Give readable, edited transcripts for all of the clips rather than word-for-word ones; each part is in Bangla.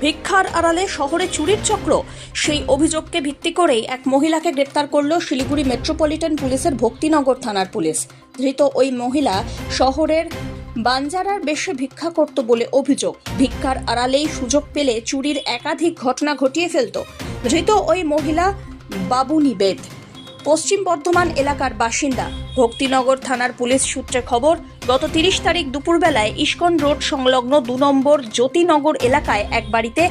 ভিক্ষার আড়ালে শহরে চুরির চক্র, সেই অভিযোগকে ভিত্তি করেই এক মহিলাকে গ্রেপ্তার করল শিলিগুড়ি মেট্রোপলিটন পুলিশের ভক্তিনগর থানার পুলিশ। ধৃত ওই মহিলা শহরের বাঞ্জারার বেশে ভিক্ষা করত বলে অভিযোগ। ভিক্ষার আড়ালেই সুযোগ পেলে চুরির একাধিক ঘটনা ঘটিয়ে ফেলত। ধৃত ওই মহিলা বাবুনি বেদ পশ্চিম বর্ধমান এলাকার বাসিন্দা। ভক্তিনগর থানার পুলিশ সূত্রে খবর, গত 30 তারিখ দুপুরবেলায় ইস্কন রোড সংলগ্ন 2 নম্বর জ্যোতিনগর এলাকায় এক বাড়িতে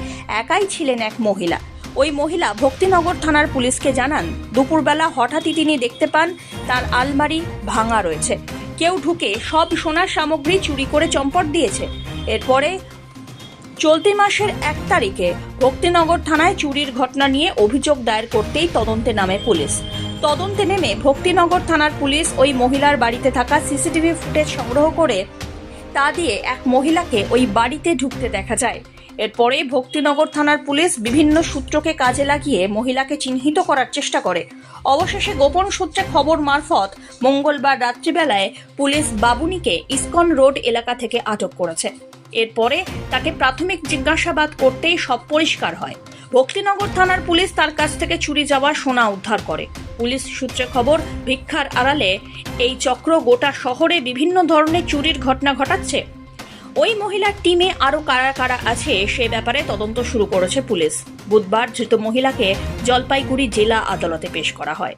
একাই ছিলেন এক মহিলা। ওই মহিলা ভক্তিনগর থানার পুলিশকে জানান, দুপুরবেলা হঠাৎই তিনি দেখতে পান তার আলমারি ভাঙা রয়েছে। কেউ ঢুকে সব সোনার সামগ্রী চুরি করে চম্পট দিয়েছে। এরপরে চলতি মাসের 1 তারিখে ভক্তিনগর থানায় চুরির ঘটনা নিয়ে অভিযোগ দায়ের করতেই তদন্তে নামে পুলিশ। তদন্তে নেমে ভক্তিনগর থানার পুলিশ ওই মহিলার বাড়িতে থাকা সিসিটিভি ফুটেজ সংগ্রহ করে তা দিয়ে এক মহিলাকে ওই বাড়িতে ঢুকতে দেখা যায়। এরপরে ভক্তিনগর থানার পুলিশ বিভিন্ন সূত্রকে কাজে লাগিয়ে মহিলাকে চিহ্নিত করার চেষ্টা করে। অবশেষে গোপন সূত্রে খবর মারফত মঙ্গলবার রাত্রিবেলায় পুলিশ বাবুনিকে ইস্কন রোড এলাকা থেকে আটক করেছে। এরপরে তাকে প্রাথমিক জিজ্ঞাসাবাদ করতেই সব পরিষ্কার হয়। ভক্তিনগর থানার পুলিশ তার কাছ থেকে চুরি যাওয়া সোনা উদ্ধার করে। পুলিশ সূত্রে খবর, ভিক্ষার আড়ালে এই চক্র গোটা শহরে বিভিন্ন ধরনের চুরির ঘটনা ঘটাচ্ছে। ওই মহিলার টিমে আরও কারা কারা আছে সে ব্যাপারে তদন্ত শুরু করেছে পুলিশ। বুধবার ধৃত মহিলাকে জলপাইগুড়ি জেলা আদালতে পেশ করা হয়।